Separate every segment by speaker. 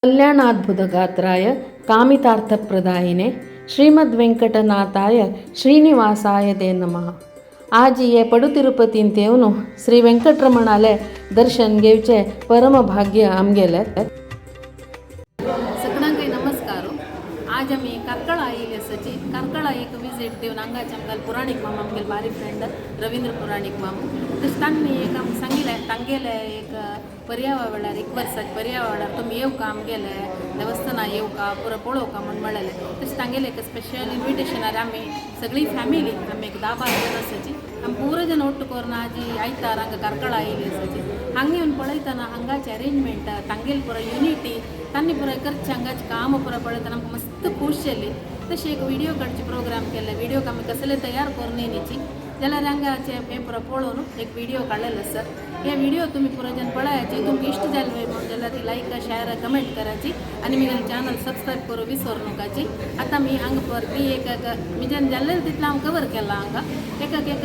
Speaker 1: कल्याणाद्भुतगात्राय कामितार्थप्रदायिने श्रीमद्वेंकटनाथाय श्रीनिवासाय ते नमः. आज ये पडुतिरुपतीन तेवनु श्री वेंकटरमणाले दर्शन घेवचे परमभाग्य आमगेले.
Speaker 2: सगळ्यांक नमस्कार. आज आम्ही कार्कळा आयिल्ले आसाची. कार्कळा एक विजीट दिवन हांगाचे आमकां पुराणीक मामा आमगेले बारी फ्रेंड रवींद्र पुराणीक मामा तशें तांणी एक आमकां सांगिल्लें तांगेले एक पर्यावळ वेळार एक वर्साच्या पर्यावळ वेळार तुमी येवका आमगेले देवस्थाना येवका पुरो पळोवका म्हूण म्हळेलें. तशें तांगेलें एक स्पेशल इन्विटेशनार आमी सगळी फॅमिली आमी एक 10-12 जण आसाची आमी पुरो जण ಒಟ್ಟು कोरना आजी आयतार हांगा कार्कळा आयिल्ली आसाची. हांगा येवन पळयतना हांगाचे अरेंजमेंट तांगेली पुरो युनिटी तांणी पुरो करचे हांगाचे काम पुरो पळयतना आमकां मस्त खूश जाली. तशें एक व्हिडिओ काडचे प्रोग्राम केले. व्हिडिओ आमी कसले तयार करून येयची जाल्यार हांगाचे हे पुरो पळोवन एक व्हिडिओ काडलेलो आसा. हे व्हिडिओ तुमी पुरो जण पळयाची. तुमकां इश्ट जाले म्हणून जाल्यार लायक शेअर कमेंट करायची आणि म्हगेलें चॅनल सबस्क्राईब करूं विसरू नकाची. आतां मी हांगा परती एक म्हज्यान जाल्लें तितलें हांव कवर केलां. हांगा एक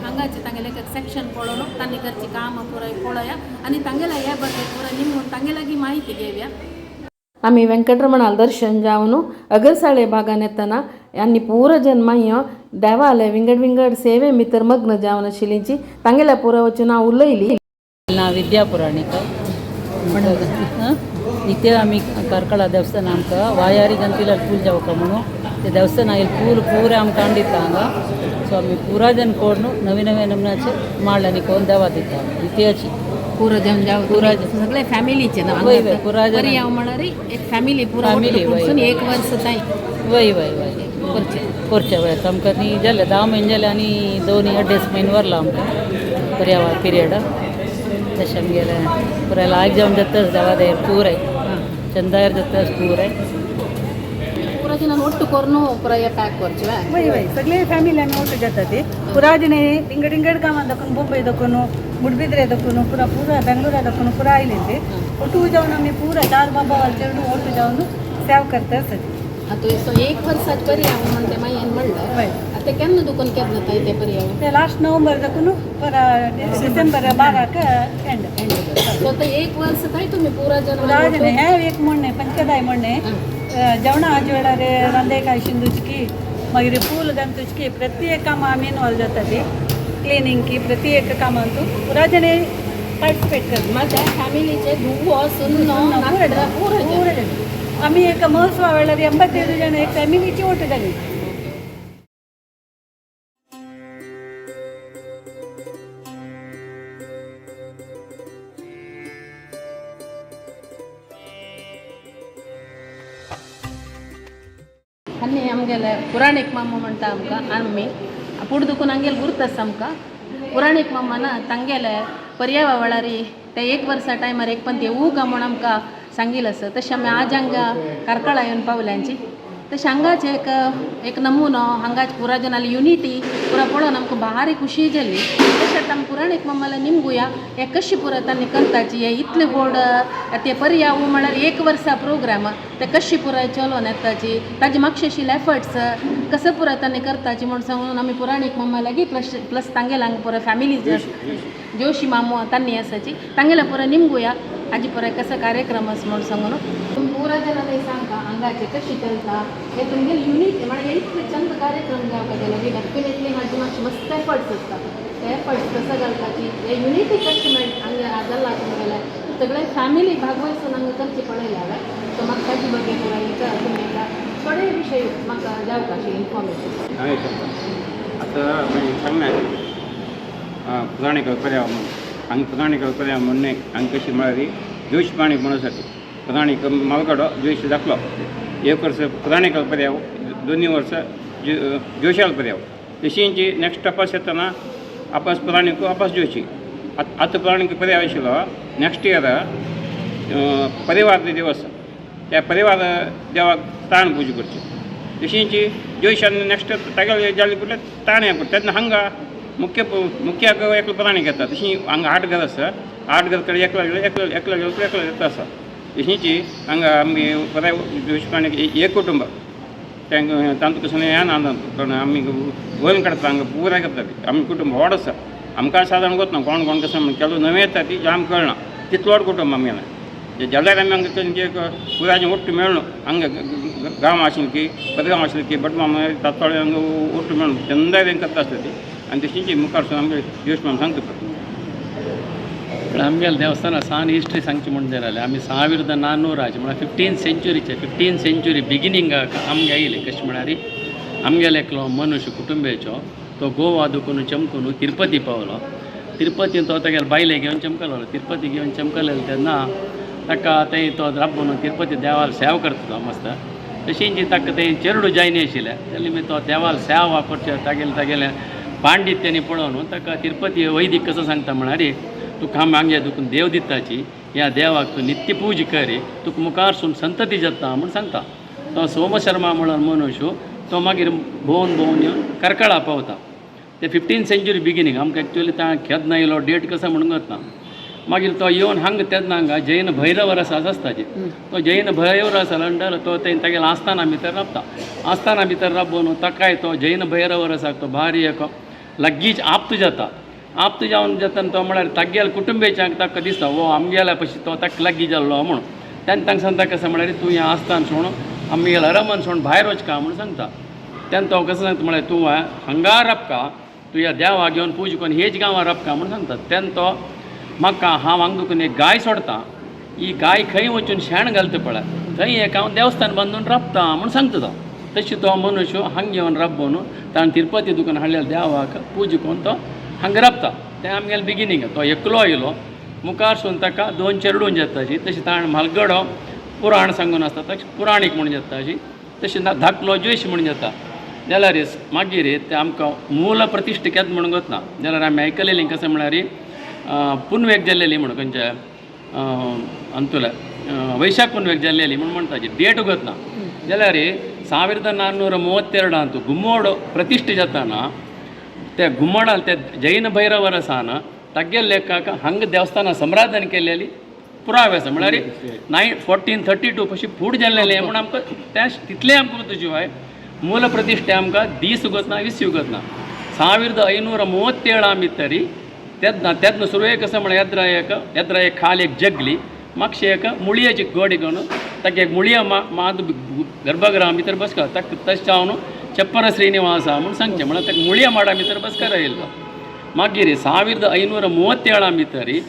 Speaker 2: हांगाचे तांगेलें एक सेक्शन पळोवन तांणी करची कामां पुराय पळोवया आनी तांगेल्या ह्या बद्दल पुरो निमून तांगे लागीं माहिती घेवया.
Speaker 1: आम्ही वेंकटरमणाल दर्शन जावन अगरसाळे भागान येतना आनी पूरा जन मायो देवालय विंगड विंगड सेवे भितर मग्न जावन आशिल्लींची तांगेल्या पुरो वचून हांव उलयली.
Speaker 3: ना विद्या पुराणीक नित्य आमी कार्कळा देवस्थान आमकां वायारी गंतिलाल पूल जावका म्हणून ते देवस्थान आयिल्ले पूरे आमकां कांडिता हांगा. सो आमी पुरा जन कोण नवे नवे नमनाचे माळ्यांनी कोण देवा दिता नित्याची
Speaker 2: पुरो जण जाव पुरा सगळे फॅमिलीचे ना
Speaker 3: वय वय पुरा जन
Speaker 2: हांव म्हळ्यार एक फॅमिली पुरो
Speaker 3: फॅमिली वय
Speaker 2: एक वर्स ताईं
Speaker 3: वय वय वय करचे वय आमकां न्ही जाले 10 म्हयने जाले आनी 2.5 म्हयने व्हरला आमकां पर्यावळ पिरियड तशें आमगेले पुराय लायक जावन जाताच देवा दयर पुराय चंदायर जाताच पुराय
Speaker 2: पुरो जण ಒಟ್ಟು कोरून पुरो हे पॅक करचे
Speaker 4: वय वय सगळे फॅमिली आमी ಒಟ್ಟು जातात. पुरा जणे इंगड इंगड कामां दखून बॉम्बे दखून मुडबिद्रे दखून पुरा बेंगलोरा दखून पुरा आयिल्ले ಒಟ್ಟು जावन आमी पुरा 4 बाबा चेडू ಒಟ್ಟು जावन सेव करता आसत.
Speaker 2: आता सो एक वर्साचे पर्यावळ म्हणून ते मागीर म्हणलं
Speaker 4: वय
Speaker 2: आता केन्ना दुकान केन्ना ताई ते पर्यावळ
Speaker 4: ते लास्ट नोव्हेंबर दखून पुरा डिसेंबर 12 एंड
Speaker 2: सो ते एक वर्स ताई तुम्ही पुरा जण
Speaker 4: पुरा जणे हे एक म्हणणे पंचदाय म्हणणे जेवणा हाजे वेळार रांदे काय शिंदूचकी मागीर फूल घालतुचकी प्रत्येक कामां आमी इनवॉल्व जातात. क्लिनिंग की प्रत्येक कामांतू पुरा जणे पार्टिसिपेट करतात.
Speaker 2: माझ्या फॅमिलीचे धुवो सुन्नो
Speaker 4: पुरा जण आमी एक महोत्सवा वेळार 85 जण एक फॅमिलीची ಒಟ್ಟು जाली.
Speaker 2: आनी आमगेले पुराणीक मामा म्हणटा आमकां आमी पुढे दुखून आमगेले गुर्त आसा आमकां पुराणीक मामा ना तांगेले पर्यावळ वेळार ते एक वर्सा टायमार एक पण ते उगा म्हूण आमकां सांगिल्लें आसा. तशें आमी आज हांगा कार्कळा येवन पावल्यांची. तशें हांगाचे एक नमुनो हांगाचे पुरा जनाली युनिटी पुरा पळोवन आमकां भारी खुशी जाली. तशेंच आमी पुराणीक मामाला निमगुया हे कशी पुरा तांणी करताची हे इतले व्हड ते पर्यावळ म्हळ्यार एक वर्सा प्रोग्राम ते कशी पुराय चलोवन येताची ताजे म्हापशेशील एफर्ट्स कसं पुरा तांणी करताची म्हूण सांगून आमी पुराणीक मामा लागीं प्लस तांगेले हांगा पुरा फॅमिली जोशी मामू तांणी आसाची तांगेला पुरा निमगुया आजी पुराय कसं कार्यक्रम आसा म्हूण सांगून तुमी पुरा जणांनी सांगा हांगाचे कशी चलता हे तुमगेले युनिट म्हळ्यार इतले चंद कार्यक्रम जावपा गेले की डेफिनेटली म्हाजे मातशे मस्त एफर्ट्स आसता. ते एफर्ट्स कसं घालपाची हे युनिटी कशी मेळटा हांगा जाल्ला तुमगेले सगळे फॅमिली भागवयसून हांगा करची पडयले हांवें. सो म्हाका ताजे बद्दल पुराय तुमी एका थोडे विशय म्हाका जावपा आशिल्ले इन्फॉर्मेशन
Speaker 5: आता सांगणार पुराणीक पर्यावळ म्हणून हांगा पुराणीक पर्यावळ म्हणणे हांगा कशी म्हळ्यार जोश प्राणीक म्हणून आसा ती पुराणीक मालगाडो जोश दाखलो एक वर्स पुराणीक पर्यावळ 2 वर्सां जोशाल पर्यावळ तशींची नेक्स्ट तपास येतना आपास पुराणीक आपास जोशी आतां पुराणीक पर्यावळ आशिल्लो नेक्स्ट इयर परिवार दिवस त्या परिवार देवाक ताण पुजा करची तशींची जोशान नेक्स्ट तागेले जाल्ले म्हटल्यार ताण हें करता तेन्ना हांगा मुख्याक एकलो पुराणीक येता. तशी हांगा 8 घर आसा 8 घर कडेन एकलो येता आसा. तशींची हांगा आमी पुराय जोश प्राणीक एक कुटुंब तांतूं कसं हें ना कारण आमी वळून काडटा हांगा पुराय करता आमी कुटुंब व्हड आसा. आमकां सादारण वतना कोण कसं केलो नवें येता ती आमकां कळना तितलो व्हड कुटुंब आमगेलें जल्दार आमी हांगा तेंचे पुराचें ओट्ट मेळ्ळो हांगा गांव आशिल्ली की बदगांव आशिल्ली की बटमाम तातोळे हांगा ओट्ट मेळ्ळो तेन्ना तेंका करता आसता ती आनी तशींची मुखार सून आमगे दिवस म्हणून सांगता पडटा
Speaker 6: आमगेल्या देवस्थाना सान हिस्ट्री सांगची म्हणून जाल्यार आमी 1400 म्हळ्यार 15th सेंच्युरी बिगिनिंगाक आमगे आयले कशें म्हळ्यार आमगेलो एकलो मनुश्य कुटुंबीचो तो गोवा दुखून चमकून तिरुपती पावलो तिरुपतीन तो तेगेले बायले घेवन चमकलो तिरुपती घेवन चमकलेलो तेन्ना ताका थंय तो राबून तिरुपती देवाल सेवा करता तो मस्त तशींची ताका थंय चेडूं जायनी आशिल्लें त्या निमित्त तो देवाल सेवा करचे तागेले पांडित्यांनी पळोवन ताका तिरुपती वैदीक कसो सांगता म्हळ्यार तुका आमगे दुखून देव दिताची ह्या देवाक तूं नित्य पूज करी तुका मुखार सून संतती जाता म्हूण सांगता तो सोमशर्मा म्हणून मनुश्य तो मागीर भोंवन येवन करकळा पावता ते 15th सेंच्युरी बिगिनींग आमकां एक्चुअली केन्ना येयलो डेट कसो म्हणूंक वचना मागीर तो येवन हांगा तेन्ना हांगा जैन भैरव रस आसताची तो जैन भैरव रस नंतर तो तेगेले आस्थाना भितर राबता आस्थाना भितर राबून ताकाय तो जैन भैरव रसाक तो भारी एक लागींच आप्त जाता आप्त जावन जातना तो म्हळ्यार तागेल्या कुटुंबीयांक ताका दिसता वो आमगेल्या पशी तो ताका लागीं जाल्लो म्हणून तेन्ना तांकां सांगता कशें म्हळ्यार तूं हें आस्थान सोडून आमगेल्या रमन सोडून भायर वचका म्हणून सांगता तेन्ना तो कसो सांगता म्हळ्यार तूं हांगा राबका तूं ह्या देवा घेवन पूज करून हेच गांवां राबका म्हणून सांगता तेन्ना तो म्हाका हांव हांगा दुखून एक गाय सोडता ही गाय खंय वचून शेण घालता पळय थंय एक हांव देवस्थान बांदून राबता म्हणून सांगता तो तशी तो मनुश्य हांगा घेवन राबून ताणें तिरुपती दुखून हाडलेल्या देवाक पूज करून तो हांगा राबता तें आमगेलें बिगिनींग तो एकलो येयलो मुखार सून ताका 2 चेडूं जाताची तशी ताणें म्हालगडो पुराण सांगून आसता तशें पुराणीक म्हणून जाताची तशी धाकलो ज्योश म्हणून जाता जाल्यार मागीर ते आमकां मूल प्रतिश्ठा केद म्हणूंक वचना जाल्यार आमी आयकलेलीं कशें म्हळ्यार पुनवेक जाल्लेली म्हणून खंयच्या अंतुला वैशाख पुनवेक जाल्लेली म्हणून म्हणटाची डेट वचना जाल्यार 1432 गुम्मोड प्रतिश्ठा जाताना त्या गुम्मोडाल त्या जैन भैरव रसान तागेल्या लेखाक हांगा देवस्थानां संराधन केलेली पुरावे आसा म्हळ्यार 1432 पशी फूड जाल्लेलें म्हूण आमकां त्या तितलें आमकां शिवाय मूल प्रतिश्ठे आमकां दीस वचना 20 वचना 1537 भितरी तेन्ना सुरवेक कसं म्हळ्यार येद्रा एक खाल एक जगली म्हापशे एक मुळयाची गोडी घेवन ताका एक मुळया मात गर्भगृहा भितर बसका ताका तशें जावन चप्पर श्रीनिवासा म्हूण सांगचें म्हळ्यार ताका मुळया माडा भितर बसकार आयिल्लो मागीर 1537 भितरी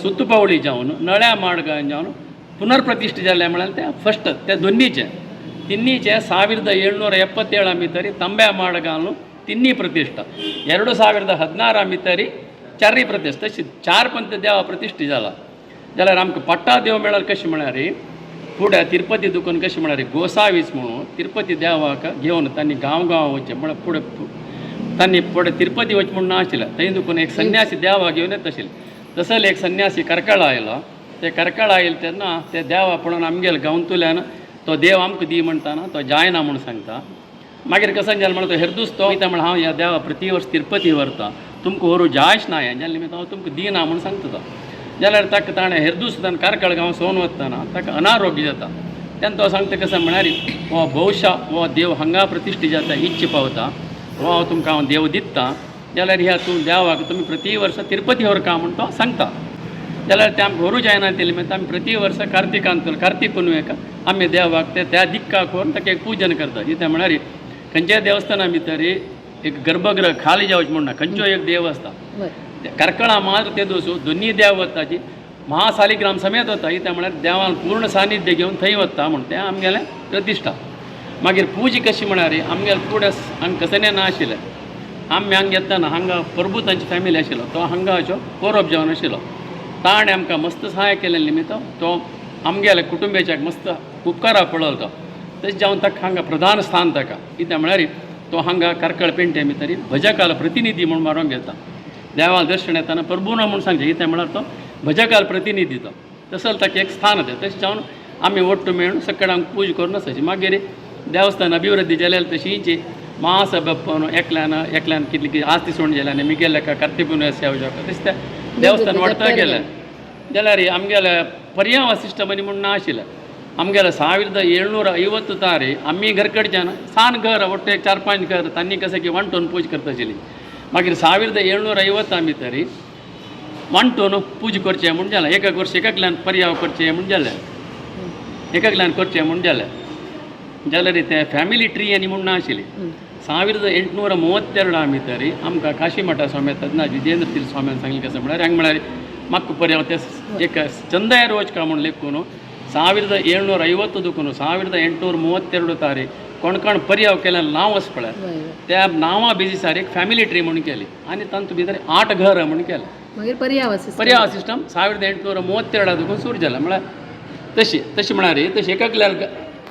Speaker 6: सुतपावळी जावन नळ्या माडगांव जावन पुनर्प्रतिश्ठा जाल्लें म्हळ्यार तें फस्ट ते दोनीचे 1777 भितरी तांब्या माडगांव तिन्नी प्रतिश्ठा 2016 भितरी चारय प्रतिश्ठा तशी 4 पंथ देवा प्रतिश्ठा जाला जाल्यार आमकां पट्टा देव मेळ्ळार कशें म्हळ्यार फुडें तिरुपती दुखून कशें म्हळ्यार गोसावीस म्हणून तिरुपती देवाक घेवन तांणी गांव वचचें म्हळ्यार फुडें तांणी फुडें तिरुपती वचचें म्हूण नाशिल्लें थंय दुखून एक संन्यासी देवा घेवन येता आशिल्ले तसोच एक संन्यासी करकळा आयलो ते करकळा आयले तेन्ना ते देवा पळोवन आमगेल्या गांवतल्यान तो देव आमकां दी म्हणटाना तो जायना म्हणून सांगता मागीर कशें जालें म्हणून तो हेरदूस तो वयता म्हळ्यार हांव ह्या देवा प्रति वर्स तिरुपती व्हरता तुमकां व्हरूं जायच ना हें जाल्या निमित्त हांव तुमकां दिना म्हणून सांगता तो जाल्यार ताका ताणें हेरदूस कारकळ गांव सोवन वतना ताका अनारोग्य जाता तेन्ना तो सांगता कशें म्हळ्यार हो भौशा हो देव हांगा प्रतिश्ठा जाता इच्छा पावता हो हांव तुमकां हांव देव दिता जाल्यार ह्या तूं देवाक तुमी प्रति वर्स तिरुपती व्हरका म्हूण तो सांगता जाल्यार ते आमकां व्हरूं जायना ते निमित्त आमी प्रति वर्स कार्तीक पुनवेक आमी देवाक त्या दिक्काक व्हरून ताका एक पूजन करता कितें म्हळ्यार खंयच्याय देवस्थाना भितर एक गर्भगृह खाली जावचें म्हण ना खंयचो एक देव आसता करकळा मात्र ते दोनी देव वताची महासालिग्राम समेत वता कितें म्हळ्यार देवान पूर्ण सानिध्य घेवन थंय वता म्हण तें आमगेलें प्रतिश्ठा मागीर पूज कशी म्हळ्यार आमगेलें फुडें हांगा कसलें नाशिल्लें आमी हांगा येतना हांगा प्रभू तांची फॅमिली आशिल्लो तो हांगाच्यो पौरव जेवण आशिल्लो ताणें आमकां मस्त सहाय केले निमित्त तो आमगेल्या कुटुंबियाच्याक मस्त उपकारा पळयलो तो तशें जावन ताका हांगा प्रधान स्थान ताका कितें म्हळ्यार तो हांगा करकळ पेंटे भितर भजकाल प्रतिनिधी म्हूण मारूंक येता देवाल दर्शन येताना प्रभून म्हूण सांगचें कितें म्हळ्यार तो भजकाल प्रतिनिधी तो तसो ताका एक स्थान येता तशें जावन आमी ओट्ट मेळून सकाळ हांगा पूज करून आसाची मागीर देवस्थान अभिवृद्धी जाल्यार तशींच महासभा एकल्यान कितली आस्ती सोडून गेल्या आनी मिगेल्या कार्तिपुनवे सेवा तशें तें देवस्थान वाडटा गेलें जाल्यार आमगेल्या पर्याय वासिश्ट मनी म्हूण नाशिल्लें आमगेल्या 1750 तारी आमी घरकडच्यान सान घर ಒಟ್ಟು 4-5 घर तांणी कशें की वांटून पूज करता आशिल्लीं मागीर 1750 भितरी वांटून पूजा करचें म्हूण जालें. एक वर्स एकल्यान पर्याव करचें म्हूण जालें. एकल्यान करचें म्हूण जालें जाल्यार तें फॅमिली ट्री आनी म्हूण नाशिल्ली. 1832 भितर आमकां काशी मठा स्वामी तज्ञ विजेंद्र तीर्थ स्वामीन सांगलें कशें म्हळ्यार हांगा म्हळ्यार म्हाका पर्याव ते एक चंदय रोचका म्हूण लेखून 1750 दुखून 1832 कोणकोण पर्याव केल्यान नांव आसा पळय त्या नांवा बेजिसार एक फॅमिली ट्री म्हणून केली आनी तांतूं भितर 8 घर म्हणून केलें.
Speaker 2: मागीर
Speaker 6: पर्याव सिस्टम 1832 दुखून सुरू जालें. म्हळ्यार तशी म्हळ्यार तशी एकल्यार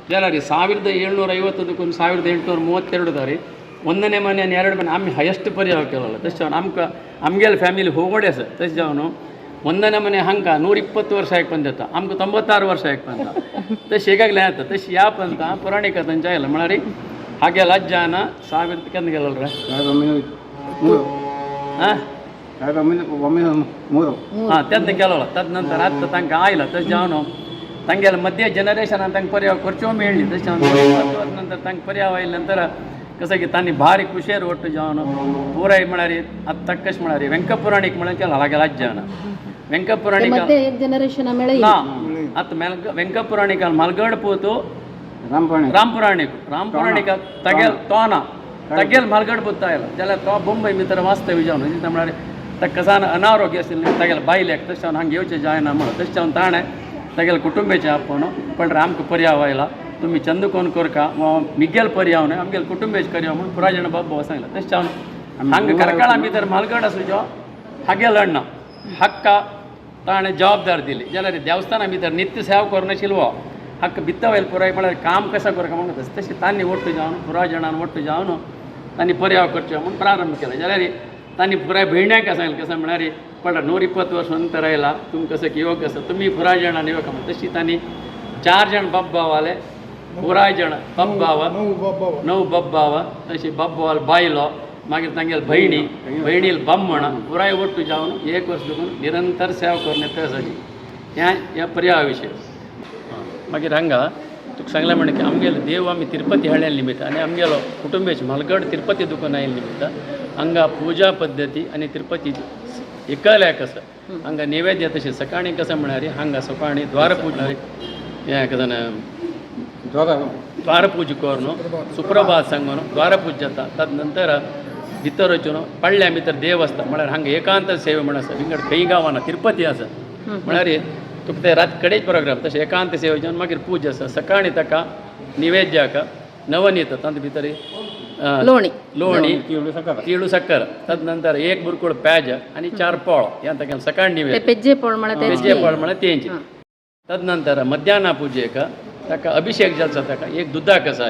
Speaker 6: जाल्यार 1750 दुखून 1832 ಒಂದನೇ ಮನೆ ಆनी 2 ಮನೆ आमी हायेस्ट पर्याव केलो. तशें जावन आमकां आमगेले फॅमिली होगोडे आसा. तशें जावन 1ನೇ ಮನೆ हांकां 120 ವರ್ಷ आयकपाक जाता. आमकां 96 ವರ್ಷ आयकपाक जाता. तशें एकल्यार येता. तशी ह्या पंत पुराणी कथांच्या आयला म्हळ्यार हागेल अज्जान 1000 केन्ना गेलो रे हां तेन्ना गेलो. तद नंतर आतां तांकां आयला. तशें जावन तांगेले मध्य जनरेशनान तांकां पर्याव करच्यो मेळ्ळी. तशें जावन 20 वर्स नंतर तांकां पर्याव आयले नंतर कसं की तांणी भारी खुशेर ओट्ट जावन पुराय म्हळ्यार आतां ताका कशें म्हळ्यार व्यंकपुराणीक म्हळ्यार केला हागेल अज्जान व्यंकपुराणीक
Speaker 2: एक जनरेशन मेळ्ळी
Speaker 6: ना आतां व्यंकपुराणीकाल मलगड पोतू रामपुराणीक तगेल तो ना तगेल मलगड पोत आयलो जाल्यार तो मुंबय भितर वास्तव्य जावन म्हळ्यार ताका कसान अनारोग्य आशिल्लें तागेले बायलेक तशें जावन हांगा येवचें जायना म्हणून तशें जावन ताणें तागेले कुटुंबाचें आपोवन पण आमकां पर्याव आयला तुम्ही चंदकोन करका वा मिगेल पर्याव न्हय आमगेले कुटुंबाचें करया म्हणून पुरायजण बाबा सांगलें. तशें जावन हांगा करकाळा भितर मलगड आसूचो हागे लढना हक्का ताणें जबाबदार दिली. जाल्यार देवस्थाना भितर नित्य सेवा करनाशिल्लो हक्क भित्ता वयल पुराय म्हळ्यार काम कशें करता म्हणून तशें तांणी ओट्ट जावन पुरायजणान ओट्ट जावन तांणी पर्याव करचो म्हणून प्रारंभ केलो. जाल्यार तांणी पुराय भयण्याक सांगलें कशें म्हळ्यार पण 120 वर्स नंतर आयला तुमकां कसं योग आसा तुमी पुरायजणान येवका म्हणून तशी तांणी 4 जण बाब भावाले पुरायजण बाब भावा 9 बाब भावा तशी बाब भावाल बायलो मागीर तांगेले भयणील ब्राह्मण पुराय ओट्ट जावन 1 वर्स देखून निरंतर सेवा करून येता जाली. ह्या पर्यावा विशयी मागीर हांगा तुका सांगलें म्हण की आमगेलो देव आमी तिरुपती हाडले निमित्त आनी आमगेलो कुटुंबाची मलगड तिरुपती दुकान आयले निमित्त हांगा पुजा पद्दती आनी तिरुपती एकल्याक आसा. हांगा नैवेद्य तशें सकाळीं कशें म्हळ्यार हांगा सकाळीं द्वारपूजा हें कशें द्वारपूजा करून सुप्रभात सांगून द्वारपूजा जाता. तद नंतर भितर वचून पडल्या भितर देव आसता म्हळ्यार हांगा एकांत सेवा म्हण आसा विंगड खंय गांवांना तिरुपती आसा म्हळ्यार तुका ते रात कडेच प्रोग्राम तशें एकांत सेवा जावन मागीर पूजा आसा. सकाळीं ताका नैवेद्याक नवनीत तांचे भितर लोणी तिळू सक्कर तद नंतर 1 बुरकूड पेज आनी 4 पोळ ह्या ताका सकाळ नैवेद्य पेज्जे पोळ म्हळ्यार तेंचे. तद नंतर मध्याह्न पुजेक ताका अभिषेक जाता ताका 1 दुदाक आसा.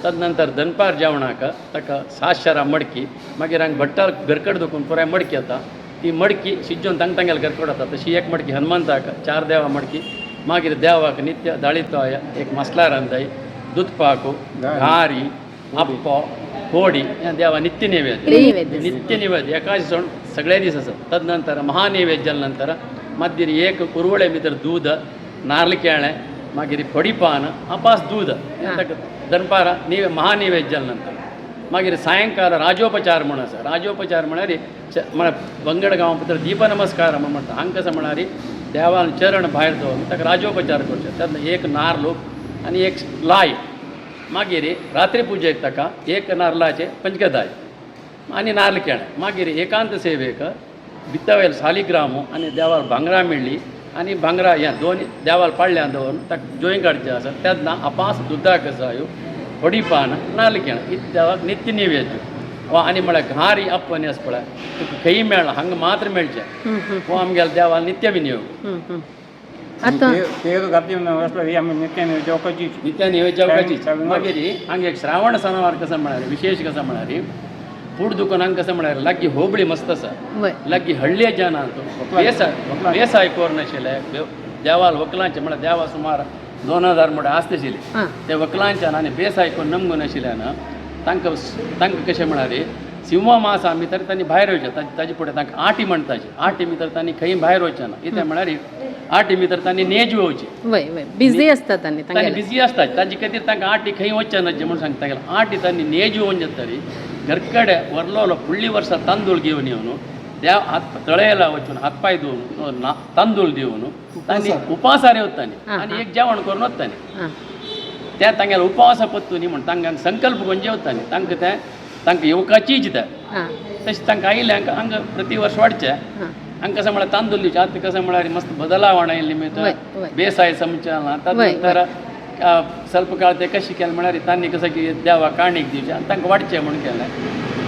Speaker 6: तद नंतर दनपार जेवणाक ताका 7 शारां मडकी मागीर हांगा भट्टार घरकड दुखून पुराय मडकी येता ती मडकी शिजोवन तांगेले घरकड वता तशी 1 मडकी हनुमंताक 4 देवा मडकी मागीर देवाक नित्य दाळितोय 1 मसला रांदाय दूध पाको घारी अप्पो होडी ह्या देवा नित्य नैवेद्य एकाच सण सगळे दीस आसा. तद नंतर महानैवेद्य जाले नंतर मध्य 1 कुरवळे भितर दूद नारळ केळें मागीर फोडीपान अपास दूद दनपारा महानैवेद्य जाले नंतर मागीर सायंकाळ राजोपचार म्हणून आसा. राजोपचार म्हळ्यार बंगड गांवा भितर दीप नमस्कार म्हणटा हांगा कशें म्हळ्यार देवान चरण भायर दवरून ताका राजोपचार करचे. तेन्ना 1 नारळ आनी 1 लाय मागीर रात्री पुजेक ताका 1 नारळाचे पंचगदाय आनी नारळ केळें मागीर एकांत सेवेक भित्तावयल सालिग्रामो आनी देवाक भांगरां मेळ्ळी आनी भांगरां ह्या 2 देवाल पाळल्यान दवरून ताका जोईं काडचें आसा. तेन्ना अपास दुदाक जायो फोडीपान नारळ केळें इतलें देवाक नित्य नैवेद्य वा आनी म्हळ्यार घारी अप्पनी आसा पळय तुका खंय मेळना हांगा मात्र मेळचें हो आमगेल्या देवाल नित्य विनियोग. नित्य नैवेद्य मागीर हांगा एक श्रावण सणावार कसं म्हळ्यार विशेष कसं म्हळ्यार फूड दुकान हांगा कसं म्हळ्यार लागीं होबळी मस्त आसा लागीं हळ्ळे जना वेसाय कोरनाशिल्ले देवाल वकलांचे म्हळ्यार देवा सुमार 2000 म्हणून आसताशिल्ली ते वकलांच्यान आनी बेसाय कोण नमगून आशिल्ल्यान तांकां कशें म्हळ्यार शिवमा मासा भितर तांणी भायर वयचें ताजे फुडें तांकां आटी म्हणटाचे आटी भितर तांणी खंय भायर वयचें ना कित्याक म्हळ्यार आटी भितर तांणी नेज येवची
Speaker 2: बिजी आसता तांणी
Speaker 6: बिजी आसता ताजे खातीर तांकां आटी खंय वचचें ना म्हणून सांगता गेलो आटी तांणी नेज येवन जातरी घरकडे व्हरलो फुडलीं वर्सां तांदूळ घेवन येवन देव हात तळेला वचून हातपाय धुवन तांदूळ दिवन तांणी उपासारे वतानी आनी एक जेवण करून वतानी
Speaker 2: हां
Speaker 6: त्या तांगेले उपवासा पत्तुनी म्हण तांकां संकल्प करून जेवतानी तांकां येवकाची इच्छा
Speaker 2: हां
Speaker 6: तशें तांकां आयल्यांक हांगा प्रति वर्स वाडचें
Speaker 2: हां
Speaker 6: हांकां कशें म्हळ्यार तांदूळ दिवचे आतां कशें म्हळ्यार मस्त बदलावण आयिल्ली निमित्त
Speaker 2: वय, वय.
Speaker 6: बेसाय संचालना तातूंत
Speaker 2: वय,
Speaker 6: नंतर ಸ್ವಲ್ಪ काळ ते कशें केलें म्हळ्यार तांणी कशें की देवा काणीक दिवचें आनी तांकां वाडचें म्हूण केलें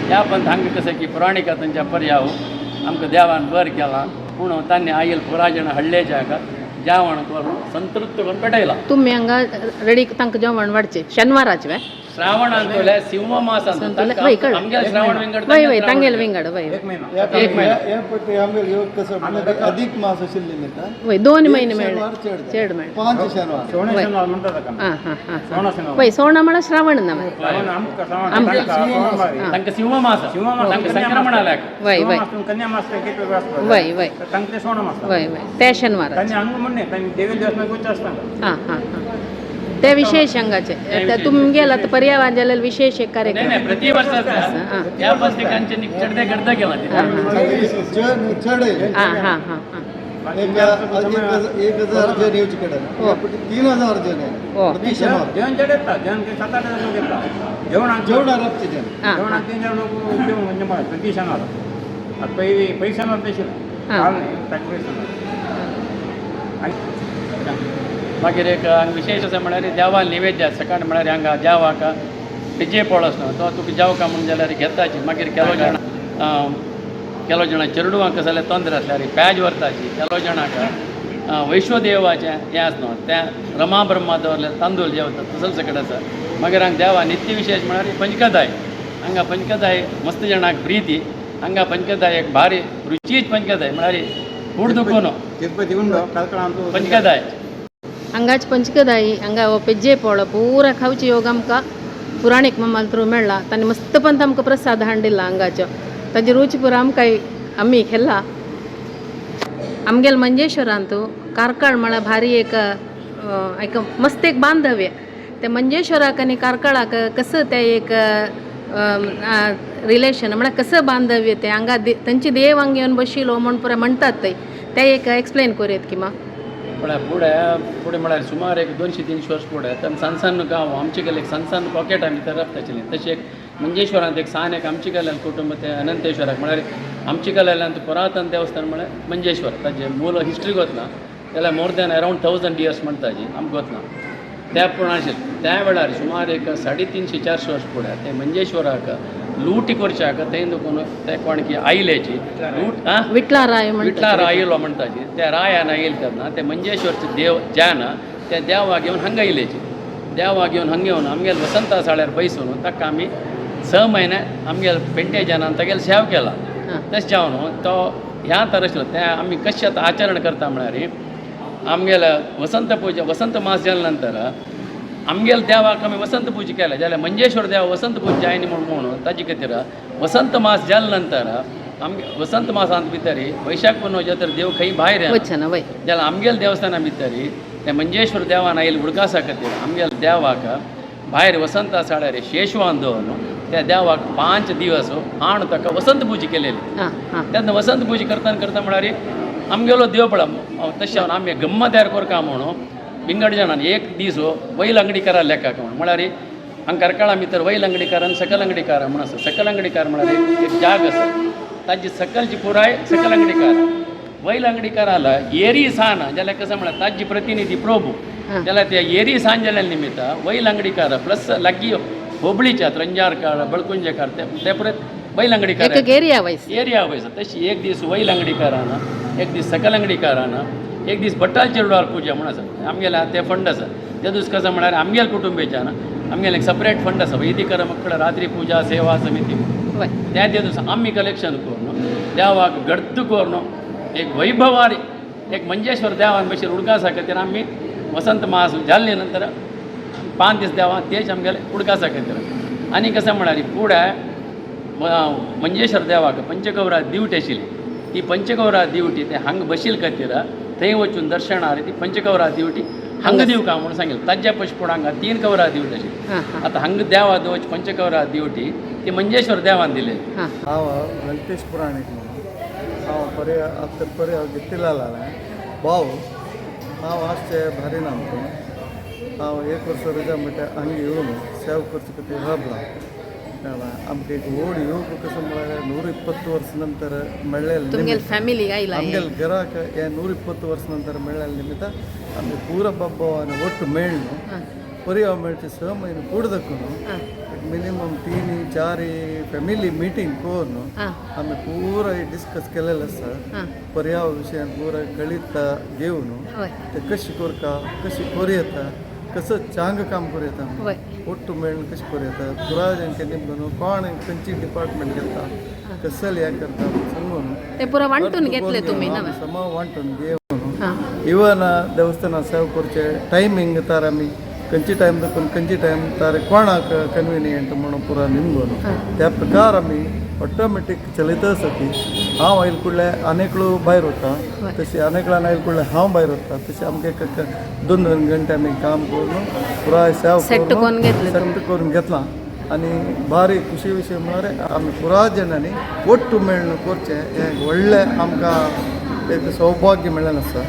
Speaker 6: ह्या पंत हांगा कशें की पुराणीक तांच्या पर्याव आमकां देवान बर केलां पूण तांणी आयल पुरा जाण हडलेच्या हाका जेवण करून संतृप्त करून पेटयलां
Speaker 2: तुमी हांगा रेडी तांकां जेवण वाडचें शेनवाराचें वय
Speaker 6: श्रावणांत पयल्या शिव मासांत
Speaker 2: वय कळ्ळें
Speaker 6: आमगे श्रावण विंगड
Speaker 2: वय वय तांगेले विंगड वय
Speaker 6: एक महिना
Speaker 7: या पट्टी आमगे योग कसं म्हणजे अधिक मास असेल निमित्त
Speaker 2: वय 2 महिने मेळ्ळे
Speaker 7: चेड
Speaker 2: चेड मेळ्ळे
Speaker 7: 5 शेनवार
Speaker 5: सोणे शेनवार म्हणटा ताका
Speaker 2: हां हां हां
Speaker 5: सोणा शेनवार
Speaker 2: वय सोणा म्हळ्यार श्रावण ना वय
Speaker 5: आमकां श्रावण
Speaker 6: तांकां शिव मास तांकां संक्रमण आल्याक
Speaker 2: वय वय
Speaker 5: कन्या मास कितें वेगळो आसता
Speaker 2: वय वय
Speaker 5: तांकां ते सोणा मास
Speaker 2: वय वय त्या शेनवारा
Speaker 5: तांणी हांगा म्हणणे तांणी देवी देवस्थान गोंयचे आसता
Speaker 2: हां हां हां ते विशेष हांगाचे तुमी गेला तर पर्यावरण जाल्यार विशेष एक
Speaker 6: नाही
Speaker 2: कार्यक्रम
Speaker 6: नाही प्रति वर्साचा त्या पुस्तकांचे चढते करता गेला
Speaker 7: चढ आहे.
Speaker 2: हां हां हां हां
Speaker 7: 1000 जण येऊच कडे या पट्टी 3000 जण
Speaker 2: हो.
Speaker 7: आहे प्रति शेनवार
Speaker 5: जेवण चढयता जेवण ते 7-8 जण घेता जेवणाक
Speaker 7: जेवणार रातचे जण
Speaker 2: हां
Speaker 5: जेवणाक 3 लोक जेवण म्हणजे मला प्रति शेनवार आतां पयलीं शेनवार तशें
Speaker 2: हां.
Speaker 5: नाही ताका
Speaker 6: मागीर एक हांगा विशेष अशें म्हळ्यार देवाक निवेद्य सकाळ म्हळ्यार हांगा जेवाक पिजे पळस न्हू तो तुका जेवका म्हण जाल्यार घेताची मागीर केलो जाणां चेडवांक जाल्यार तोंदर आसल्यार पॅज व्हरताची केलो जाणांक वैश्वदेवाचें हें आसना तें रमा ब्रह्मा दवरलें तांदूळ जेवता तसलें सकट आसा मागीर हांगा देवा नित्य विशेश म्हळ्यार पंचकदाय हांगा पंचकदाय मस्त जाणांक प्रिती हांगा पंचकदाय एक भारी रुचीच पंचकदाय म्हळ्यार फूड दुखून
Speaker 5: तिरुपती उंडो कालकळा
Speaker 6: पंचकदाय
Speaker 2: हांगाच पंचकदाई हांगा हो पेज्जे पोळो पुरा खावची योग आमकां पुराणीक मम्माल थ्रू मेळ्ळा तांणी मस्तपंत आमकां प्रसाद हाडिल्ला हांगाच्यो ताजी रुच पुरो आमकां आमी खेळ्ळा आमगेल मंजेश्वरांत कारकळ म्हळ्यार भारी एक मस्त एक बांधव्य ते मंजेश्वराक आनी कारकळाक कसं ते एक रिलेशन म्हळ्यार कसं बांधव्य ते हांगा तांची देव हांगा येवन बशिल्लो म्हूण पुरो म्हणटात ते एक एक्सप्लेन करूयात किंवा
Speaker 6: म्हळ्यार फुडें म्हळ्यार सुमार एक 200-300 वर्स फुडें तेन्ना संसान गांव आमचे गेले संसान पॉकेटां भितर रावताचिल्लीं तशें एक मंजेश्वरांत एक सान एक आमचे गेल्यान कुटुंब ते अनंतेश्वराक म्हळ्यार आमचे गेल्यान पुरातन देवस्थान म्हळ्यार मंजेश्वर ताजें मूल हिस्ट्री गोतना जाल्यार मोर दॅन अरावंड 1000 इयर्स म्हणटाची आमकां गोतना त्या प्रमाणे त्या वेळार सुमार एक 350-400 वर्स फुडें ते मंजेश्वराक लूट करच्याक थंय देखून ते कोण की आयल्याची लूट
Speaker 2: विटला राय
Speaker 6: विटला रायलो म्हणटाची त्या रायान आयले तेन्ना ते मंजेश्वरचे देव ज्यान त्या देवाक घेवन हांगा येयलेची देवाक घेवन हांगा येवन आमगेले वसंता साळ्यार बैसून ताका आमी 6 म्हयने आमगेले पेंटे जानान तागेले सेव केला तशें जावन तो ह्या तरेचो ते आमी कशें आतां आचरण करता म्हळ्यार आमगेले वसंत मास जाले नंतर आमगेले देवाक आमी वसंत पुजा केल्या जाल्यार मंजेश्वर देव वसंत पुजा जायनी म्हणून ताजे खातीर वसंत मास जाले नंतर आमगे वसंत मासांत भितर वैशाख पुनवच्या तर देव खंय भायर
Speaker 2: वचना वय
Speaker 6: जाल्यार आमगेले देवस्थाना भितर ते मंजेश्वर देवान आयिल्ले उडकासा खातीर आमगेले देवाक भायर वसंता साळ्यार शेशवान दवरून त्या देवाक 5 दीस हाण ताका वसंत पुजा केलेली तेन्ना वसंत पुजा करता म्हळ्यार आमगेलो देव पळय तशें आमी गम्मत तयार करता म्हणून विंगड जाणांनी एक दीस वैल अंगडीकारा लेखाक म्हळ्यार हांगा कारकळा भितर वैल अंगडीकार आनी सकल अंगडीकार म्हणून आसा सकल अंगडीकार म्हळ्यार एक जाग आसा ताजी सकलची पुराय सकल अंगडीकार वैल अंगडीकार आला एरी सान जाल्यार कसं म्हळ्यार ताजी प्रतिनिधी प्रभू जाल्यार ते एरी सान जाल्या निमित्त वैल अंगडीकार प्लस लागीं होबळीच्या रंजारकार बळकुंजेकार ते परत वैल अंगडीकार
Speaker 2: एरिया वायज
Speaker 6: तशी एक दीस वैल अंगडीकारान एक दीस सकल अंगडीकारान एक दीस भट्टाल चेडवार पुजा म्हणून आसा आमगेले ते फंड आसा त्या दीस कसं म्हळ्यार आमगेले कुटुंबीच्यान आमगेले एक सेपरेट फंड आसा वैदिकर मಕ್ಕಳ रात्री पूजा सेवा समिती त्या दीस आमी कलेक्शन करून देवाक गर्द करून एक वैभवारी एक मंजेश्वर देवान बशीर उडकासा खातीर आमी वसंत मास जाल्ले नंतर 5 दीस देवा तेच आमगेले उडकासा खातीर आनी कशें म्हळ्यार फुडें मंजेश्वर देवाक पंचगौरा दिवटी आशिल्ली ती पंचगौरा दिवटी ते हांगा बशील खातीर थंय वचून दर्शनारी ती पंचगौरा दिवटी हांगा दिवका म्हणून सांगिल्लें ताज्या पयस फुडें हांगा 3 गौरा दिवटी आशिल्ली आतां हांगा देवा दवच पंचगौरा दिवटी ती मंजेश्वर देवान दिले
Speaker 7: हांव वेंकटेश पुराणीक म्हणून हांव पर्याय आतां पर्याय घेतिला भाव हांव आसचे भारी नामतो हांव 1 वर्स रजा म्हणटा हांगा येवन सेवा करचे खातीर राबला आमकां एक व्हड योग कसो म्हळ्यार 120 वर्स नंतर मेळ्ळेलें
Speaker 2: तुमगेल फॅमिली आयला
Speaker 7: आमगेल घराक हे 120 वर्स नंतर मेळ्ळेले निमित्त आमी पूरा बाबा आनी ಒಟ್ಟು मेळ्ळो पर्याय मेळचे 6 म्हयने फुडें दाखोवन मिनिमम 3-4 फॅमिली मिटींग करून आमी पुरा डिस्कस केलेलें आसा पर्याय विशयान पुरा गणित घेवन ते कशी करता कशी करूं येता कसं चांग काम करूं येता ಒಟ್ಟು मेळून कशी करूं येता पुराय जेंके निमून कोण खंयची डिपार्टमेंट घेता कसं हें करता सांगून
Speaker 2: ते पुरा वांटून घेतले तुम्ही ना
Speaker 7: सम वांटून घेवन इवन देवस्थानां सेवा करचे टायमींग तार आमी खंयची टायम दाखोवन खंयची टायम तार कोणाक कन्विनियंट म्हणून पुरा निमून त्या प्रकार आमी ऑटोमॅटीक चलयता आसा की हांव आयले फुडलें आनेकलो भायर वता तशी आनेकलान आयले फुडलें हांव भायर वता तशें आमकां 2-2 घंटे आमी काम करून पुराय सेवा
Speaker 2: सेट
Speaker 7: करून घेतलां आनी भारी खुशी विशय म्हळ्यार आमी पुराय जाणांनी ಒಟ್ಟು मेळून करचें हें व्हडलें आमकां एक सौभाग्य मेळ्ळेलें आसा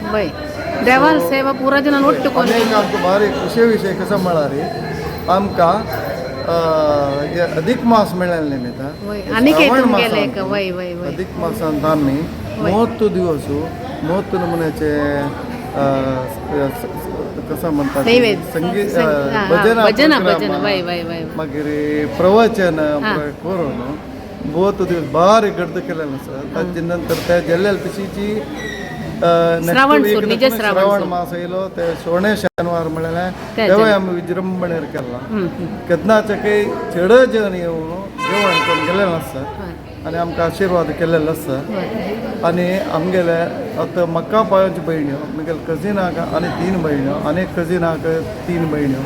Speaker 2: देवाल सेवा पुरा जनान ಒಟ್ಟು
Speaker 7: आमकां भारी खुशी विशय कसो म्हळ्यार आमकां अधिक मास मेळ्ळेले निमित्त अधिक मासांत आमी 30 दिवस 30 नमुन्याचे कसं म्हणतात संगीत भजन मागीर प्रवचन करून 30 दिवस भारी गर्द केलेलें आसा ताजे नंतर ते गेल्ले तशीची श्रावण मास येयलो ते 16 शेनवार म्हळ्यार तेव्हा आमी विजृंभणेर केला केदनाचे काही चड जेवण येवन जेवण करून गेलेलें आसा आनी आमकां आशिर्वाद केलेलो आसा आनी आमगेले आतां म्हाका पांच भयण्यो म्हगेले कजिनाक आनी 3 भयण्यो आनी एक कजिनाक 3 भयण्यो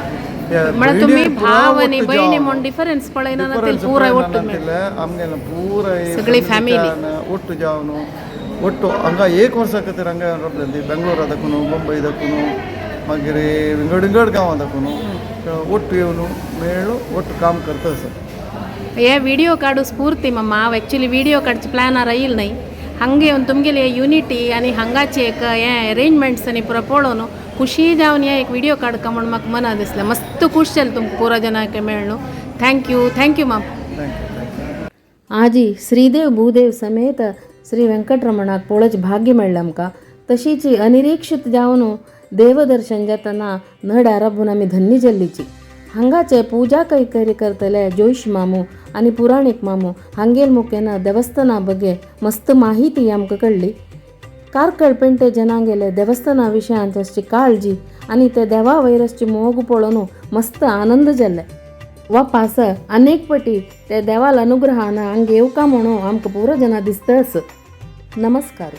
Speaker 2: तुम्ही भाव आणि बहिणी म्हणून डिफरन्स पळयना पुराय ಒಟ್ಟು
Speaker 7: आमगेले पुराय
Speaker 2: सगळी फॅमिली
Speaker 7: ಒಟ್ಟು जावन ಒಟ್ಟು ಹಂಗ 1 ವರ್ಷ खातीर ಹಂಗ ರಬ್ಲಂದಿ ಬೆಂಗಳೂರು ಅದಕ್ಕೂ ಮುಂಬೈ ದಕ್ಕೂ मागीर विंगड गांवां दाखोवन ಒಟ್ಟು येवन मेळ्ळो ಒಟ್ಟು काम करता सर
Speaker 2: हे व्हिडिओ काढू स्फूर्ती मम्मा हांव एक्चुली व्हिडिओ काडचे प्लॅनार येईल नाही हांगा येवन तुमगेले युनिटी आनी हांगाचे एक हे अरेंजमेंट्स आनी पुरो पळोवन खुशी जावन हे एक व्हिडिओ काडका म्हण म्हाका मना दिसलें मस्त खूश जालें तुमकां पुरो जनाक मेळ्ळो थँक्यू मॅम
Speaker 1: आजी श्रीदेव भूदेव समेत श्री व्यंकटरमणाक पळोवचे भाग्य मेळ्ळें आमकां तशीच अनिरीक्षित जावन देवदर्शन जातना नड आरबून आमी धन्य जाल्लीची हांगाचे पूजा कैकरी करतले जोईश मामू आनी पुराणीक मामू हांगेल मुखेन देवस्थाना बगे मस्त माहिती आमकां कळ्ळी कारकळपेंटे जनांगेले देवस्थाना विशयांत असची काळजी आनी ते देवा वैरसची मोग पळोवन मस्त आनंद जाल्ले वापास अनेक पटी ते देवाल अनुग्रहान हांगा येवका म्हणून आमकां पुरो जना दिसतास नमस्कार